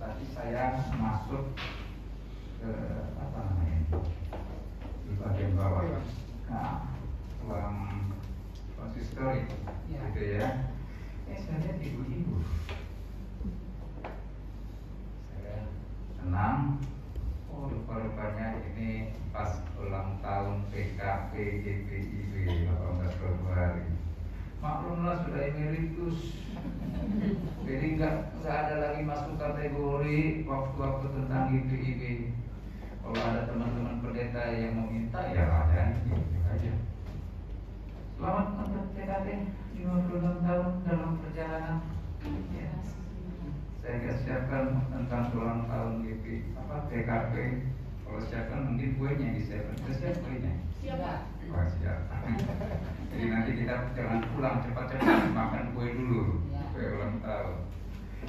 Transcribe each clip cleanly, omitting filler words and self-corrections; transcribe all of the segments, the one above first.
tadi saya masuk ke apa namanya di bagian bawah, nah, ruang konsistori, gitu ya. Saya lihat ibu-ibu, saya senang. Oh, rupa-rupanya ini pas ulang tahun PKP GPIB 18 Februari. Maklumlah sudah emeritus, jadi nggak ada lagi masuk kategori waktu-waktu tentang GPIB. Kalau ada teman-teman pendeta yang mau minta, ya ada gitu aja. Selamat untuk PKP 56 tahun dalam perjalanan. Ya. Saya siapkan tentang ulang tahun PKP. Kalau siapkan mungkin kuenya disiapkan. Kita siap kuenya. Siap. Oh, siap. Jadi nanti kita jangan pulang cepat-cepat, makan kue dulu. Kue ulang tahun.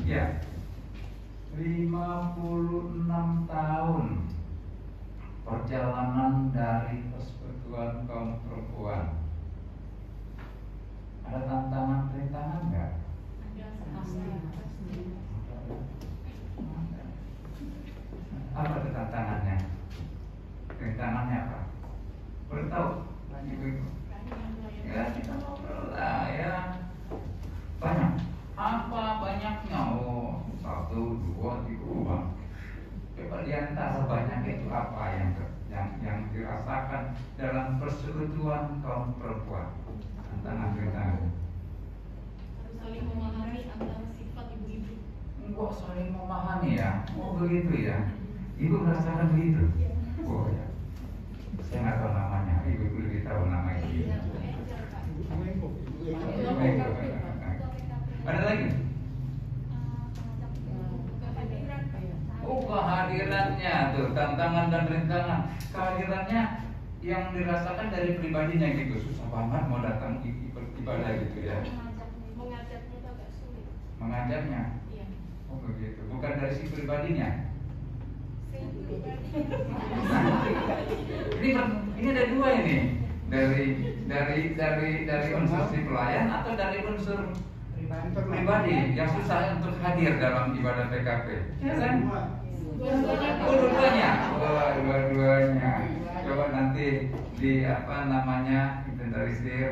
Ya. 56 tahun perjalanan dari Persekutuan Kaum Perempuan. Ada tantangan-tantangan nggak? Apa itu tantangannya? Tantangannya apa? Boleh tahu? Ibu-ibu? Ya, kita ngobrol lah ya. Banyak. Apa banyaknya? Oh, 1, 2, 3. Coba di antara banyaknya itu apa yang dirasakan dalam persekutuan kaum perempuan? Tantangan-tantangan. Harus saling memahami antara sifat ibu-ibu. Kok saling memahami ya? Oh begitu ya. Ibu merasakan begitu? Oh ya. Saya nggak tahu namanya. Ibu lebih tahu nama itu. Ada lagi? Oh, kehadirannya tuh, tantangan dan rintangan. Kehadirannya yang dirasakan dari pribadinya gitu, susah banget mau datang ibadah gitu ya. Mengajarnya itu agak sulit. Mengajarnya? Iya. Oh begitu. Bukan dari si pribadinya. Ini ada dua ini, dari unsur si pelayan atau dari unsur pribadi yang susah untuk hadir dalam ibadah PKP. Ya kan? Dua-duanya. Wah, dua-duanya. Coba nanti di inventarisir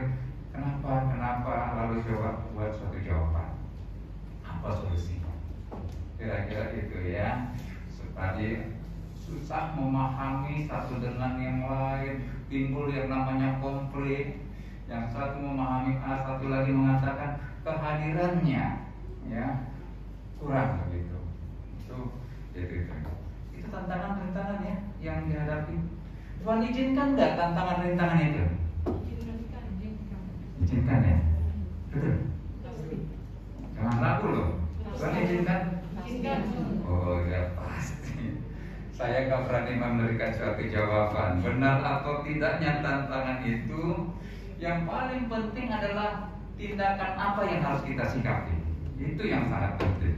kenapa lalu coba buat suatu jawaban. Apa solusinya? Kira-kira itu ya. Tadi susah memahami satu dengan yang lain, timbul yang namanya konflik. Yang satu memahami A, satu lagi mengatakan kehadirannya ya kurang begitu. Itu tantangan-tantangan ya yang dihadapi. Tuhan izinkan nggak tantangan-rintangan itu? Izinkan ya, betul. Jangan ragu loh. Tuhan izinkan. Oh ya pasti. Saya nggak berani memberikan suatu jawaban benar atau tidaknya tantangan itu. Yang paling penting adalah tindakan apa yang harus kita sikapi. Itu yang sangat penting.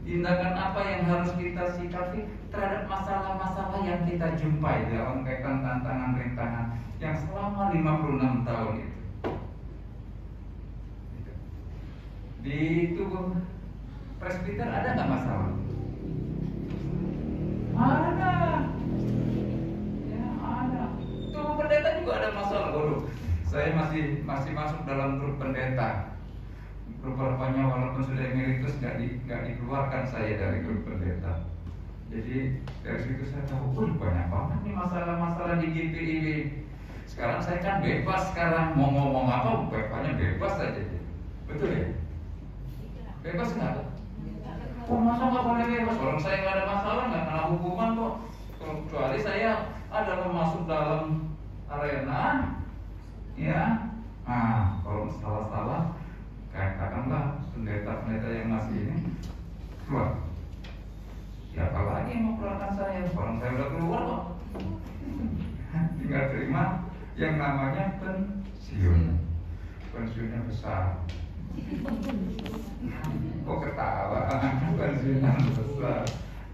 Tindakan apa yang harus kita sikapi terhadap masalah-masalah yang kita jumpai dalam kaitan tantangan-rintangan yang selama 56 tahun itu. Di tubuh presbiter ada nggak masalah? Ada. Ya ada. Tubuh pendeta juga ada masalah. Waduh, saya masih masuk dalam grup pendeta. Rupanya walaupun sudah emeritus nggak dikeluarkan saya dari grup pendeta. Jadi dari situ saya tahu, banyak banget nih masalah-masalah di GPIB. Sekarang saya kan bebas sekarang mau ngomong apa, bapaknya bebas aja. Betul ya? Bebas nggak? Oh masa nggak boleh bebas? Orang saya nggak ada masalah, nggak kena hukuman kok. Kecuali saya adalah masuk dalam arena, ya. Nah kalau salah-salah, katakanlah pendeta-pendeta yang masih ini keluar. Siapa lagi yang mau keluarkan saya? Orang saya udah keluar kok. Tinggal terima yang namanya pensiun. Pensiunnya besar. Kok ketawa? Pensiunan besar.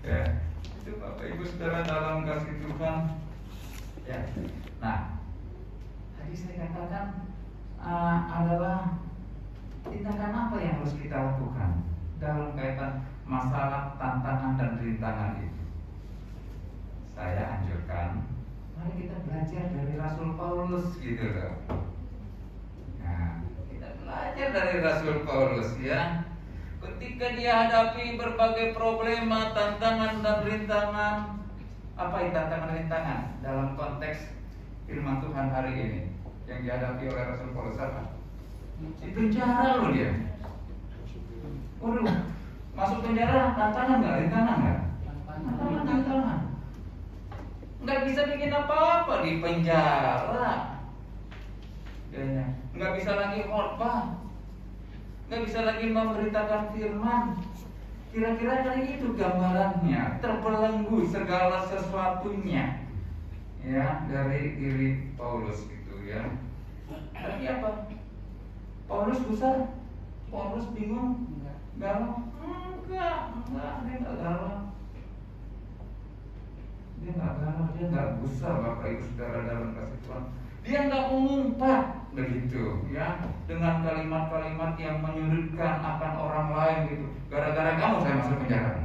Ya, itu Bapak Ibu Saudara dalam kasih Tuhan. Ya. Nah, tadi saya katakan adalah tindakan apa yang harus kita lakukan dalam kaitan masalah, tantangan dan rintangan itu, saya anjurkan mari kita belajar dari Rasul Paulus gitu loh. Nah, kita belajar dari Rasul Paulus ya. Ketika dia hadapi berbagai problema, tantangan dan rintangan. Apa itu tantangan dan rintangan dalam konteks firman Tuhan hari ini yang dihadapi oleh Rasul Paulus apa? Di penjara loh dia. Waduh, masuk penjara tantangan nggak? Rintangan nggak? Tantangan. Nggak bisa bikin apa-apa di penjara. Nggak bisa lagi khotbah, nggak bisa lagi memberitakan firman. Kira-kira kali itu gambarannya, terbelenggu segala sesuatunya ya dari diri Paulus itu ya. Tapi apa? Paulus gusar? Paulus bingung? Galau? Enggak, dia nggak galau. Dia nggak galau, dia nggak gusar, Bapak Ibu Saudara dalam kasih Tuhan. Dia nggak mengumpat begitu ya, dengan kalimat-kalimat yang menyudutkan akan orang lain gitu. Gara-gara kamu saya masuk penjara.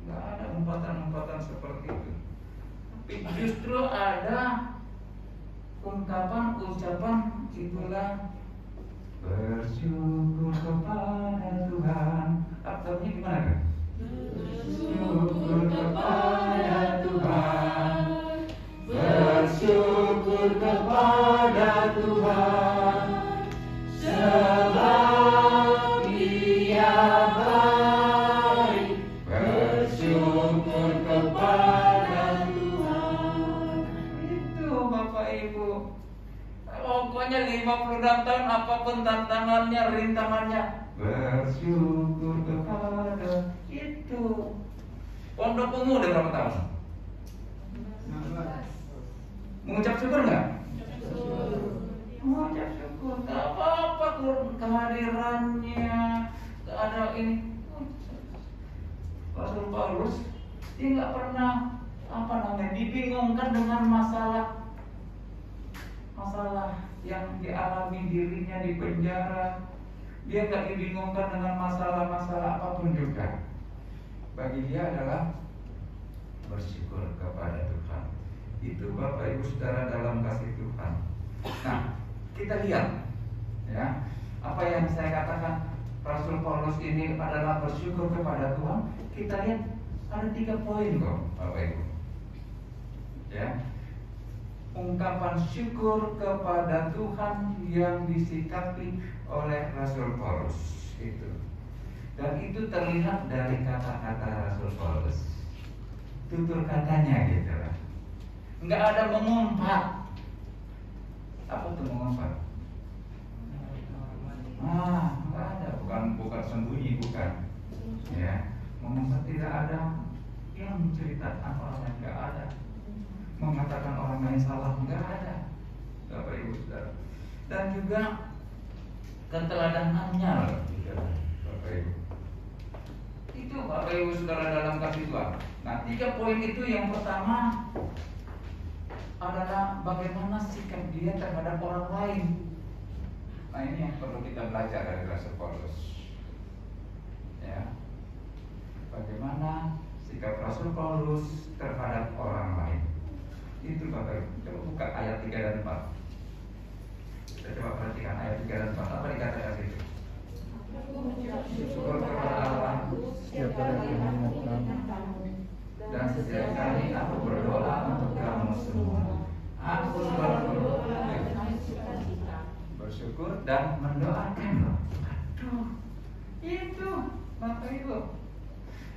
Nggak ada umpatan-umpatan seperti itu. Tapi justru ada ungkapan, ucapan itulah bersyukur kepada Tuhan. Artinya gimana kan? Bersyukur kepada Tuhan, bersyukur kepada Tuhan, sebab Dia baik. Bersyukur kepada Tuhan. Itu Bapak Ibu. Pokoknya 56 tahun apapun tantangannya, rintangannya, bersyukur kepada itu. Pondok Ungu udah berapa tahun? Mengucap syukur nggak? Mengucap syukur. Gak apa-apa kehadirannya, gak ada ini. Rasul Paulus dia nggak pernah dibingungkan dengan masalah yang dialami dirinya di penjara. Dia nggak dibingungkan dengan masalah-masalah apapun juga. Bagi dia adalah bersyukur kepada Tuhan. Itu Bapak Ibu Saudara dalam kasih Tuhan. Nah, kita lihat ya, apa yang saya katakan Rasul Paulus ini adalah bersyukur kepada Tuhan. Kita lihat ada 3 poin kok Bapak Ibu. Ya. Ungkapan syukur kepada Tuhan yang disikapi oleh Rasul Paulus itu. Dan itu terlihat dari kata-kata Rasul Paulus. Tutur katanya gitu lah. Enggak ada mengumpat. Apa tuh mengumpat? Enggak ada, bukan sembunyi, bukan. Ya, mengumpat tidak ada. Yang menceritakan orang lain enggak ada. Mengatakan orang lain salah enggak ada. Bapak Ibu Saudara. Dan juga keteladanannya loh, Bapak Ibu. Itu Bapak Ibu Saudara dalam kasih Tuhan. Nah, 3 poin itu yang pertama adalah bagaimana sikap dia terhadap orang lain. Nah, ini yang perlu kita belajar dari Rasul Paulus. Ya. Bagaimana sikap Rasul Paulus terhadap orang lain. Itu Bapak Ibu. Coba buka ayat 3 dan 4. Kita coba perhatikan ayat 3 dan 4. Apa dikatakan situ? Syukur kepada Allah setiap kali dan setiap kali aku berdoa untuk kamu semua. Aku selalu bersyukur dan mendoakan. Aduh, itu Bapak Ibu.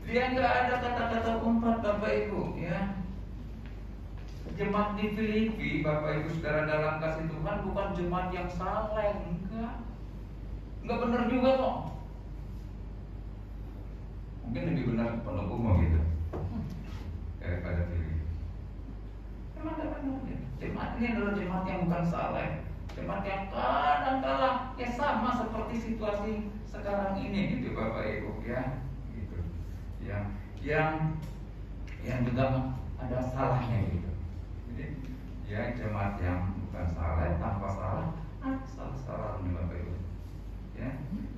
Dia nggak ada kata-kata umpat Bapak Ibu ya. Jemaat di Filipi, Bapak Ibu Saudara dalam kasih Tuhan, bukan jemaat yang saleh, enggak benar juga kok. Mungkin lebih benar Pondok Ungu gitu daripada Filipi. Memang enggak benar ya. Jemaat ini adalah jemaat yang bukan saleh, jemaat yang kadang-kala ya sama seperti situasi sekarang ini gitu Bapak Ibu ya, gitu. Yang juga ada salahnya gitu. Ya jemaat yang bukan salah, tanpa salah, salah nih Bapak Ibu. ya.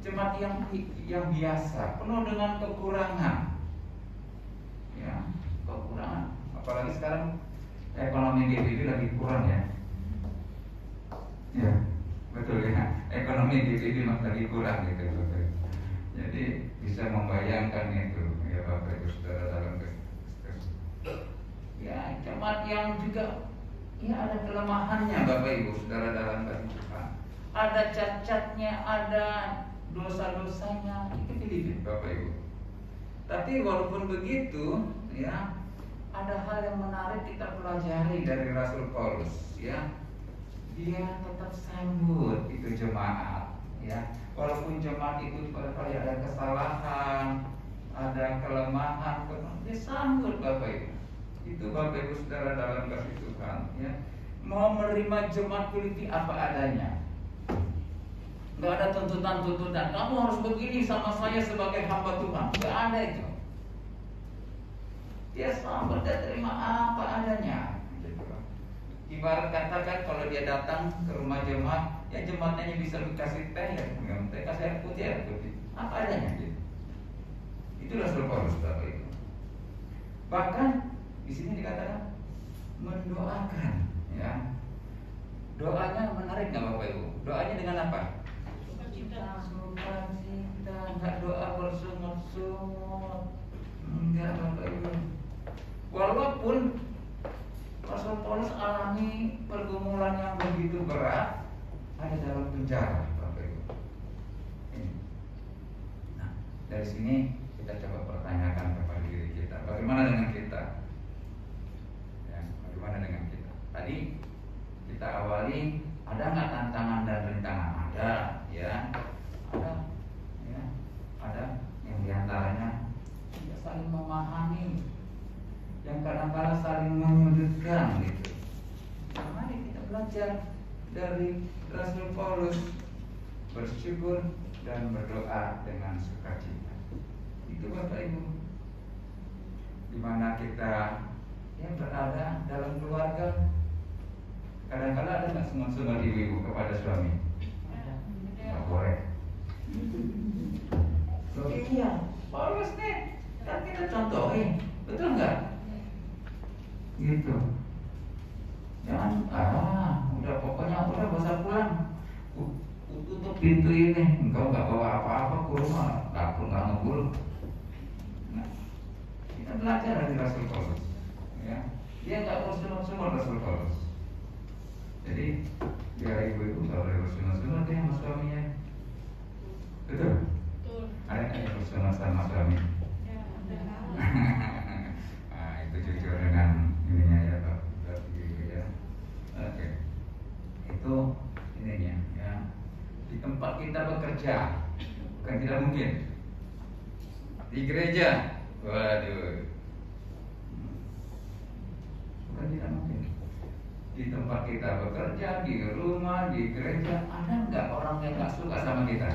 Jemaat yang biasa, penuh dengan kekurangan, ya, kekurangan. Apalagi sekarang ekonomi GBB lagi kurang ya. Ya, betul ya. Ekonomi GBB lagi kurang gitu, Bapak. Jadi bisa membayangkan itu, ya Bapak Ibu Saudara dalam ya jemaat yang juga ya ada kelemahannya Bapak Ibu Saudara dalam kasih Tuhan. Ada cacatnya, ada dosa-dosanya, itu Filipi Bapak Ibu. Tapi walaupun begitu, ya ada hal yang menarik kita pelajari dari Rasul Paulus, ya. Dia tetap sambut itu jemaat, ya. Walaupun jemaat itu barangkali ada kesalahan, ada kelemahan, dia sambut Bapak Ibu. Itu Bapak Ibu Saudara dalam kasih Tuhan, ya. Mau menerima jemaat Filipi apa adanya. Gak ada tuntutan-tuntutan. Kamu harus begini sama saya sebagai hamba Tuhan. Gak ada itu. Dia sambut, dia terima apa adanya. Ibarat katakan kalau dia datang ke rumah jemaat, ya jemaatnya bisa dikasih teh, ya teh kasih air putih, air putih. Apa adanya gitu. Itu Rasul Paulus Bapak Ibu. Bahkan di sini dikatakan mendoakan, ya. Doanya menarik nggak Bapak Ibu? Doanya dengan apa? Sukacita, nggak doa bersungut-sungut, enggak Bapak Ibu. Walaupun Rasul Paulus alami pergumulan yang begitu berat, ada dalam penjara Bapak Ibu. Nah, dari sini kita coba pertanyakan kepada diri kita, bagaimana dengan kita? Ya, bagaimana dengan kita? Tadi kita awali, ada nggak tantangan dan rintangan? Ada, ya, ada, ya, ada yang diantaranya tidak saling memahami, yang kadang-kadang saling menyudutkan gitu. Nah, mari kita belajar dari Rasul Paulus, bersyukur dan berdoa dengan sukacita. Itu Bapak Ibu. Dimana kita yang berada dalam keluarga, kadang-kadang ada nggak sungut-sungut ibu-ibu kepada suami? Nggak boleh. Loh, iya, Paulus nih, kan kita contohin, betul nggak? Gitu. Jangan, udah pokoknya udah gak usah pulang. Tutup pintu ini, engkau nggak bawa apa-apa ke rumah, dapur nggak ngebul. Nah, kita belajar dari Rasul Paulus, ya. Dia nggak bersungut-sungut Rasul Paulus. Jadi biar ibu-ibu nggak boleh bersungut-sungut ya sama suaminya. Betul? Betul. Ada nggak yang bersungut sama suami? Ya, ada. Nah, itu jujur dengan ininya ya Pak. Ya. Oke. Itu ininya ya. Di tempat kita bekerja, bukan tidak mungkin. Di gereja, waduh, bukan tidak mungkin. Di tempat kita bekerja, di rumah, di gereja, ada nggak orang yang nggak suka sama kita?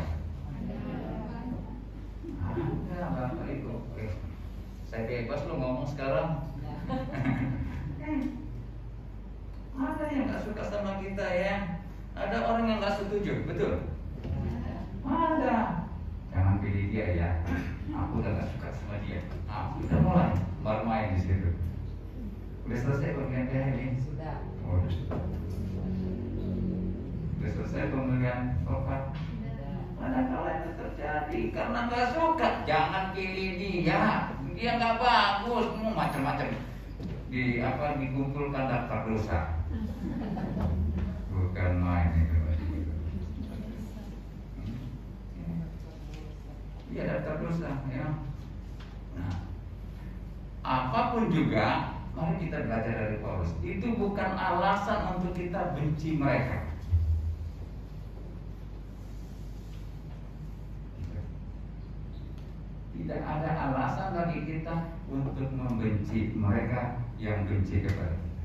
Ada, Bapak Ibu. Saya bebas lo ngomong sekarang. Ada yang nggak suka sama kita ya. Ada orang yang nggak setuju, betul? Ada. Jangan pilih dia ya. Aku udah nggak suka sama dia. Kita mulai bermain di situ. Udah selesai pemilihan PH ini? Sudah. Oh, udah selesai pemilihan Bapak? Kadang-kadang itu terjadi karena nggak suka. Jangan pilih dia. Dia nggak bagus. Macam-macam. Dikumpulkan daftar dosa. Bukan main itu. Iya, daftar dosa ya. Nah, apapun juga, mari kita belajar dari Paulus. Itu bukan alasan untuk kita benci mereka. Tidak ada alasan bagi kita untuk membenci mereka yang benci kepada kita.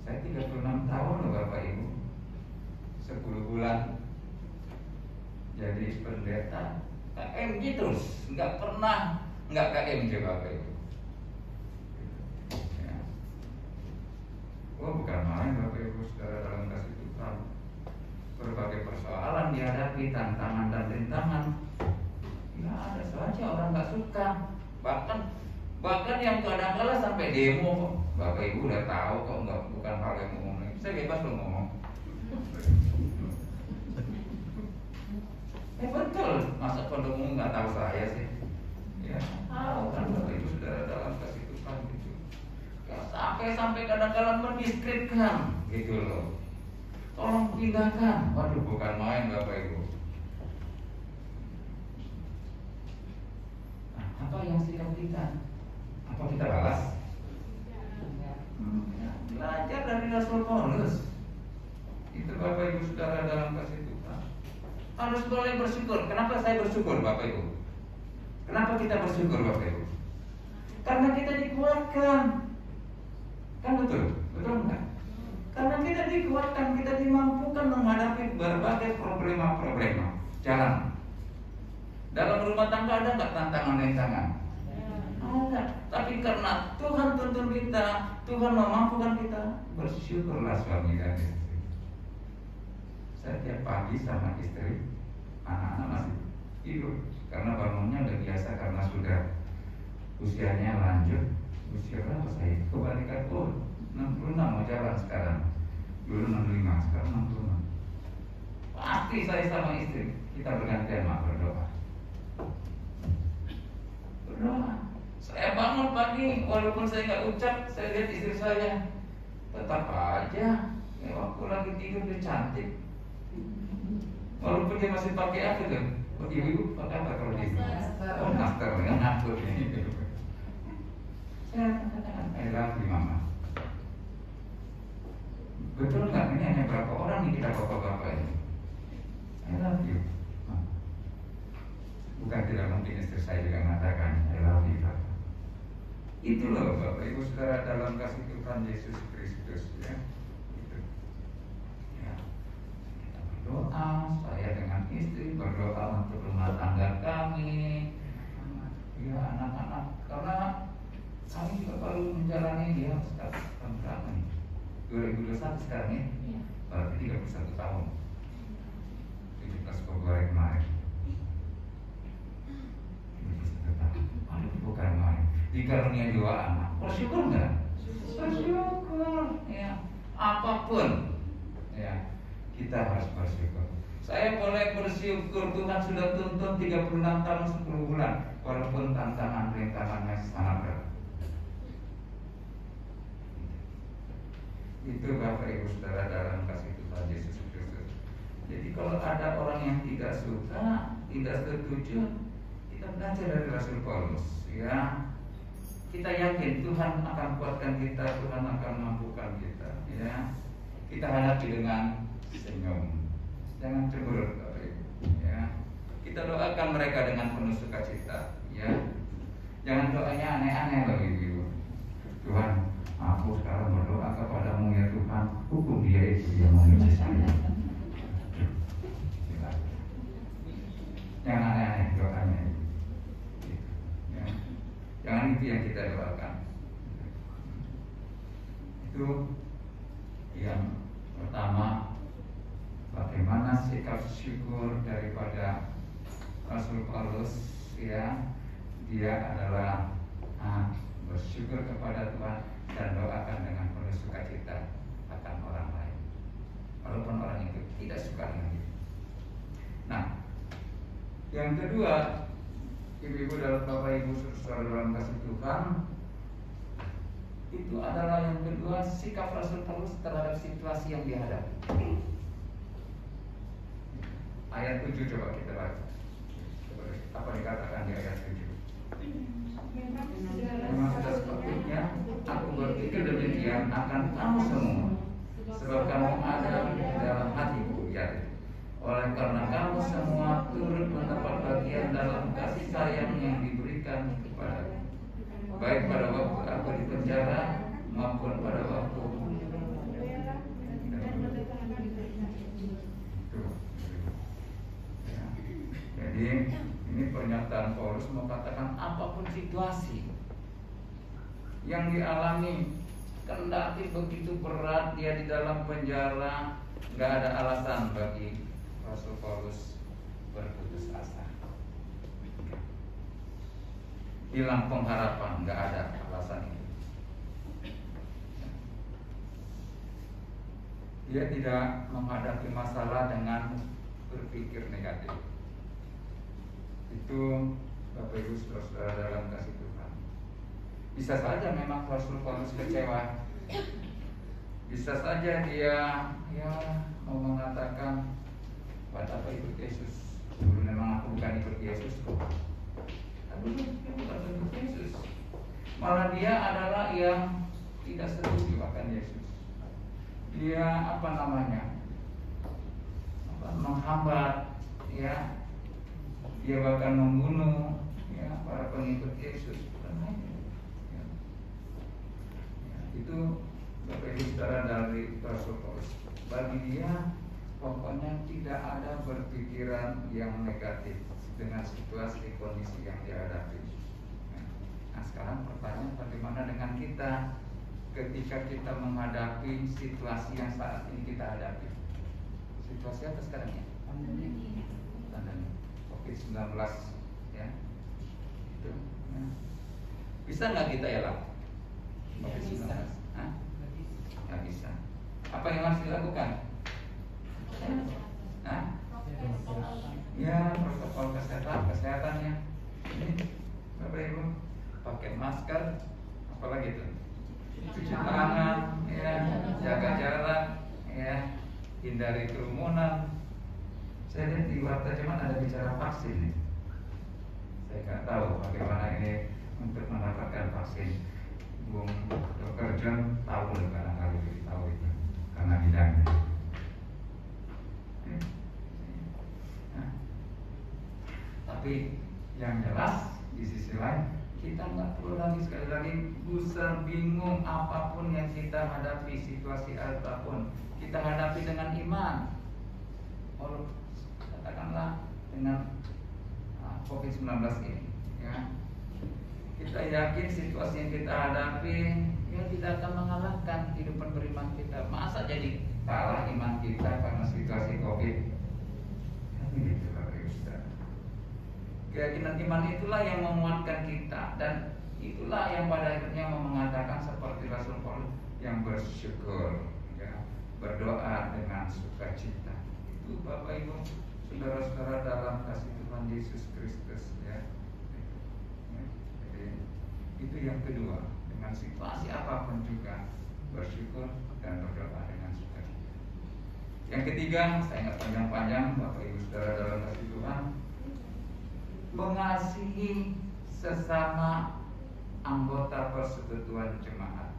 Saya 36 tahun loh Bapak Ibu, 10 bulan jadi pendeta KMJ terus, nggak pernah nggak KMJ Bapak Ibu. Ya. Oh bukan main Bapak Ibu saudara dalam kasih Tuhan. Berbagai persoalan persoalan dihadapi, tantangan dan rintangan, ya ada saja orang nggak suka. Bahkan yang kadang-kala sampai demo. Bapak Ibu udah tahu kok, nggak, bukan hal yang umum. Saya bebas loh ngomong. Betul, masa pada umum nggak tahu saya sih? Ya tahu kan Bapak Ibu Saudara dalam kasih Tuhan gitu. Ya, sampai kadang-kala mendiskreditkan gitu loh. Tolong pindahkan. Waduh, bukan main Bapak Ibu. Nah, apa yang sikap kita? Apa kita balas? Ya, belajar dari Rasul Paulus. Itu Bapak Ibu Saudara dalam kasih Tuhan. Harus boleh bersyukur. Kenapa saya bersyukur Bapak Ibu? Kenapa kita bersyukur Bapak Ibu? Karena kita dikuatkan. Kan betul? Betul enggak? Karena kita dikuatkan, kita dimampukan menghadapi berbagai problema-problema. Jalan. Dalam rumah tangga ada nggak tantangan-tantangan? Ada. Tapi karena Tuhan tuntun kita, Tuhan memampukan kita, bersyukurlah suami dan istri. Saya tiap pagi sama istri, anak-anak masih tidur karena bangunnya udah biasa karena sudah usianya lanjut. Usia berapa saya? Kebalikan 66 mau jalan sekarang. Dulu 65, sekarang 66. Pasti saya sama istri kita bergantian berdoa. Berdoa. Saya bangun pagi, walaupun saya nggak ucap, saya lihat istri saya tetap aja. Ya, waktu lagi tidur dia cantik. Walaupun dia masih pakai apa tuh? Ibu pakai apa kalau dia? Oh, masker yang ngatur ini. Saya katakan, I love you mama. Betul nggak? Ini hanya berapa orang nih kita bapak-bapak ini? I love you. Bukan tidak mungkin istri saya juga mengatakan I love you Bapak. Itu loh Bapak Ibu Saudara dalam kasih Tuhan Yesus Kristus ya. Itu. Ya. Kita berdoa, saya dengan istri berdoa untuk rumah tangga kami, ya anak-anak, karena kami juga baru menjalani dia tahun berapa nih? 2021 sekarang ya? Berarti 31 tahun. 17 Februari kemarin. Bukan main. Dikarunia 2 anak. Bersyukur nggak? Bersyukur. Ya. Apapun, ya kita harus bersyukur. Saya boleh bersyukur Tuhan sudah tuntun 36 tahun 10 bulan, walaupun tantangan rintangannya sangat berat. Itu Bapak Ibu Saudara dalam kasih Tuhan Yesus Kristus. Jadi kalau ada orang yang tidak suka, tidak setuju, kita belajar dari Rasul Paulus, ya. Kita yakin Tuhan akan kuatkan kita, Tuhan akan mampukan kita, ya. Kita hadapi dengan senyum, jangan cemberut, Bapak Ibu, ya. Kita doakan mereka dengan penuh sukacita, ya. Jangan doanya aneh-aneh, Bapak Ibu. Tuhan, aku sekarang berdoa kepadamu ya Tuhan, hukum dia itu yang membenci saya. Jangan aneh-aneh doanya. Jangan itu yang kita doakan. Itu yang pertama, bagaimana sikap syukur daripada Rasul Paulus, ya. Dia adalah bersyukur kepada Tuhan dan doakan dengan penuh sukacita akan orang lain, walaupun orang itu tidak suka dengan itu. Nah, yang kedua, Ibu-ibu dan Bapak Ibu saudara dalam kasih Tuhan, itu adalah yang kedua, sikap Rasul Paulus terhadap situasi yang dihadapi. Ayat 7 coba kita baca. Apa dikatakan di ayat 7? Memang sudah sepatutnya aku berpikir demikian akan kamu semua, sebab kamu ada di dalam hatiku, ya. Oleh karena kamu semua turut mendapat bagian dalam kasih sayang yang diberikan kepada, baik pada waktu aku di penjara maupun pada waktu. Jadi ini pernyataan Paulus mengatakan apapun situasi yang dialami, kendati begitu berat dia di dalam penjara, nggak ada alasan bagi Rasul Paulus berputus asa, hilang pengharapan, nggak ada alasan itu. Dia tidak menghadapi masalah dengan berpikir negatif. Itu Bapak Ibu Saudara dalam kasih Tuhan. Bisa saja memang Rasul Paulus kecewa. Bisa saja dia mau mengatakan, buat apa ikut Yesus? Dulu memang aku bukan ikut Yesus kok. Dulu dia bukan ikut Yesus. Malah dia adalah yang tidak setuju akan Yesus. Dia menghambat, ya. Dia bahkan membunuh, ya, para pengikut Yesus. Ya. Itu Bapak Ibu Saudara dari Rasul Paulus. Bagi dia pokoknya tidak ada berpikiran yang negatif dengan situasi kondisi yang dihadapi. Nah, sekarang pertanyaan, bagaimana dengan kita ketika kita menghadapi situasi yang saat ini kita hadapi? Situasi apa sekarang ya? Pandemi COVID-19, ya. Itu. Ya. Bisa nggak kita elak COVID-19? Nggak bisa. Apa yang harus dilakukan? Ya, protokol kesehatannya. Ini Bapak Ibu, pakai masker, apalagi itu, cuci tangan, ya, jaga jarak, ya, hindari kerumunan. Saya lihat di Wartajaman ada bicara vaksin nih. Saya nggak tahu bagaimana ini untuk mendapatkan vaksin. Bung Dr. John tahu barangkali tahu itu karena bidangnya. Nah, tapi yang jelas di sisi lain kita nggak perlu lagi sekali lagi gusar bingung apapun yang kita hadapi, situasi apapun kita hadapi dengan iman. Kalau katakanlah dengan COVID-19 ini, ya. Kita yakin situasi yang kita hadapi ya tidak akan mengalahkan kehidupan beriman kita. Masa jadi kalah iman kita karena situasi COVID? Ini Bapak Ibu Saudara. Keyakinan iman itulah yang memuatkan kita, dan itulah yang pada akhirnya mengatakan seperti Rasul Paulus yang bersyukur, ya, berdoa dengan sukacita. Itu Bapak Ibu Saudara-saudara dalam kasih Tuhan Yesus Kristus, ya. Itu yang kedua, dengan situasi apapun juga bersyukur dan berdoa dengan sukacita. Yang ketiga, saya nggak panjang-panjang, Bapak Ibu Saudara dalam kasih Tuhan, mengasihi sesama anggota persekutuan jemaat.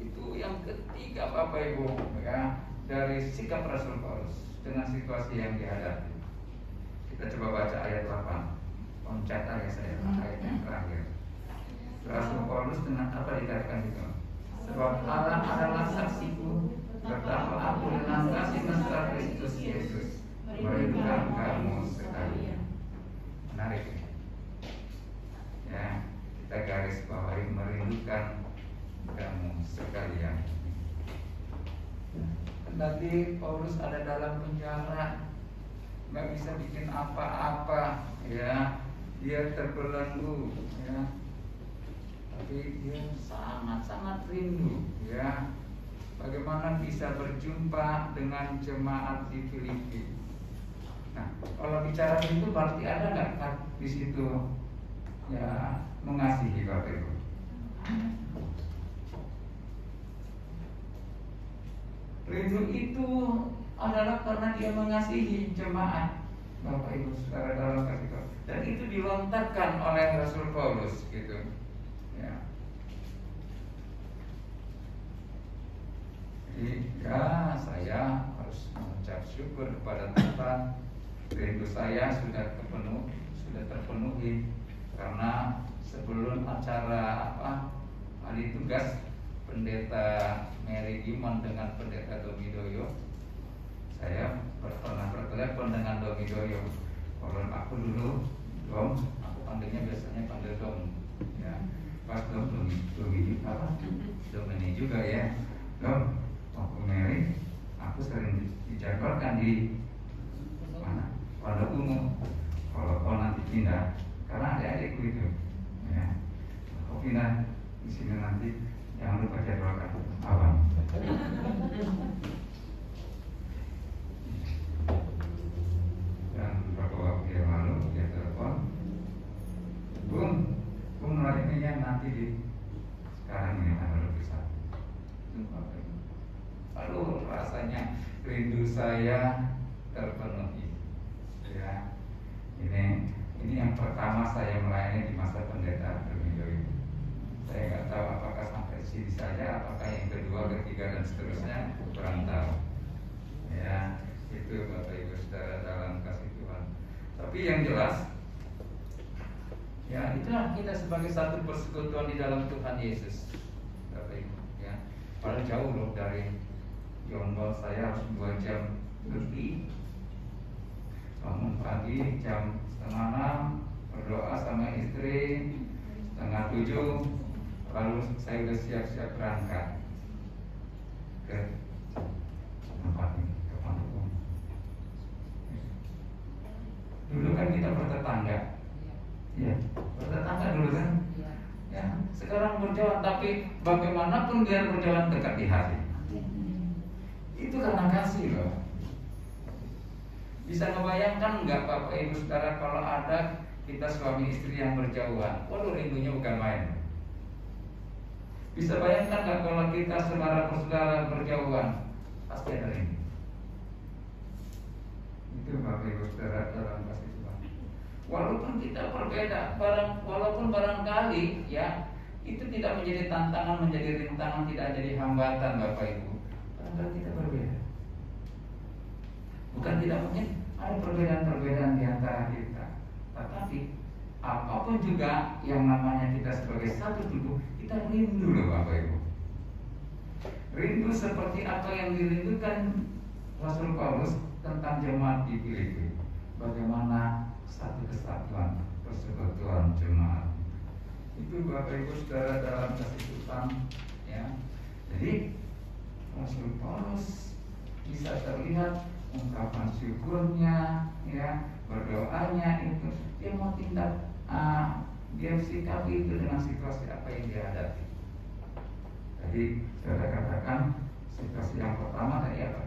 Itu yang ketiga Bapak Ibu, ya, dari sikap Rasul Paulus dengan situasi yang dihadapi. Kita coba baca ayat 8. Loncat ayat saya, ayat yang terakhir. Rasul Paulus dengan apa dikatakan itu? Sebab Allah adalah saksiku betapa aku dengan kasih mesra Kristus Yesus merindukan kamu sekalian. Menarik, ya, kita garis bawahi merindukan kamu sekalian. Kendati Paulus ada dalam penjara, nggak bisa bikin apa-apa, ya, dia terbelenggu, ya. Tapi dia sangat-sangat rindu, ya, bagaimana bisa berjumpa dengan jemaat di Filipi. Nah, kalau bicara itu berarti ada nggak di situ, ya, mengasihi Bapak Ibu? Rindu itu adalah karena dia mengasihi jemaat, Bapak Ibu Saudara dalam kasih Tuhan. Dan itu dilontarkan oleh Rasul Paulus, gitu. Ya. Jadi ya, saya harus mengucap syukur kepada Tuhan. Rindu saya sudah terpenuhi karena sebelum acara hari tugas Pendeta Mary Gimon dengan Pendeta Domidoyo, saya pernah bertelepon dengan Domidoyo. Kalau aku dulu Dom, aku panggilnya biasanya panggil Dom, ya. Pas Domini juga, ya. Dom, waktu Mary, aku sering dijadwalkan di pindah karena adik-adikku itu ya. Aku pindah di sini nanti, jangan lupa jadwalkan abang. Dan beberapa waktu yang lalu dia telepon, Bung mulainya nanti di sekarang ini tanggal 21. Aduh, rasanya rindu saya terpenuhi. Ya, ini yang pertama saya melayani di masa pendeta Domingo ini. Saya nggak tahu apakah sampai sini saja, apakah yang kedua, ketiga dan seterusnya, kurang tahu. Ya, itu Bapak Ibu Saudara dalam kasih Tuhan. Tapi yang jelas, ya itulah kita sebagai satu persekutuan di dalam Tuhan Yesus, Bapak Ibu. Ya, paling jauh loh dari Jonggol, saya harus 2 jam lebih. Bangun pagi jam 5:30, berdoa sama istri 6:30, lalu saya udah siap-siap berangkat ke tempat ini, ke Panggung. Dulu kan kita bertetangga, ya bertetangga dulu kan, ya sekarang berjalan, tapi bagaimanapun biar berjalan dekat di hati. Itu karena kasih loh. Bisa ngebayangkan nggak Bapak Ibu Saudara kalau ada kita suami istri yang berjauhan? Waduh, rindunya bukan main. Bisa bayangkan nggak kalau kita saudara-saudara berjauhan? Pasti ada rindu. Itu Bapak Ibu Saudara dalam kasih Tuhan. Walaupun kita berbeda, walaupun barangkali ya itu tidak menjadi tantangan, menjadi rintangan, tidak jadi hambatan Bapak Ibu. Barangkali kita berbeda. Bukan tidak mungkin ada perbedaan-perbedaan di antara kita, tetapi apapun juga yang namanya kita sebagai satu tubuh, kita rindu loh Bapak Ibu. Rindu seperti apa yang dirindukan Rasul Paulus tentang jemaat di Filipi. Bagaimana satu kesatuan, persekutuan jemaat. Itu Bapak Ibu Saudara dalam kasih Tuhan, ya. Jadi Rasul Paulus bisa terlihat ungkapan syukurnya, ya, berdoanya itu dia mau tindak, dia sikapi itu dengan situasi apa yang dia hadapi. Tadi saya katakan situasi yang pertama tadi apa?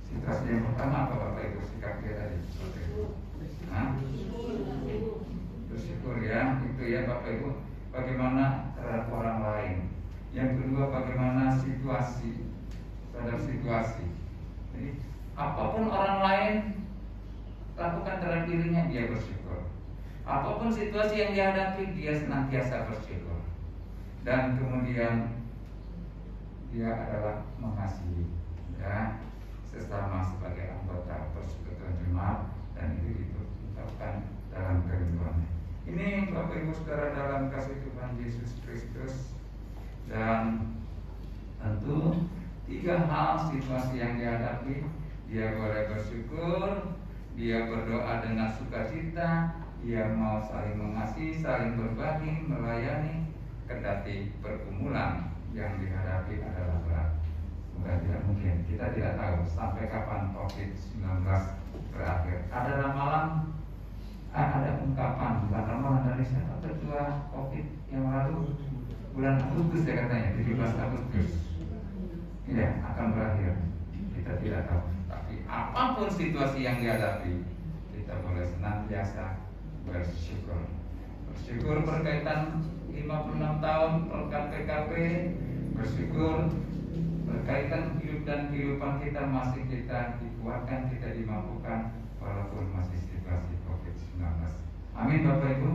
Situasi yang pertama apa Bapak Ibu sikap dia tadi? Bersyukur ya, itu ya Bapak Ibu. Bagaimana terhadap orang lain. Yang kedua bagaimana situasi terhadap situasi. Jadi apapun orang lain lakukan terhadap dirinya, dia bersyukur. Apapun situasi yang dihadapi, dia senantiasa bersyukur. Dan kemudian dia adalah mengasihi, ya, sesama sebagai anggota persekutuan jemaat, dan itu diungkapkan dalam kerinduannya. Ini Bapak Ibu Saudara dalam kasih Tuhan Yesus Kristus. Dan tentu 3 hal situasi yang dihadapi, dia boleh bersyukur, dia berdoa dengan sukacita, dia mau saling mengasihi, saling berbagi, melayani, kendati pergumulan yang dihadapi adalah berat. Bukan tidak mungkin, kita tidak tahu sampai kapan COVID-19 berakhir. Ada ramalan, ada ungkapan, bukan ramalan dari siapa, ketua COVID yang lalu, bulan Agustus ya katanya, 17 Agustus. Ya, akan berakhir. Kita tidak tahu. Tapi apapun situasi yang dihadapi, kita boleh senantiasa bersyukur. Bersyukur berkaitan 56 tahun program PKP, bersyukur berkaitan hidup dan kehidupan kita masih kita dikuatkan, kita dimampukan walaupun masih situasi COVID-19. Amin Bapak Ibu.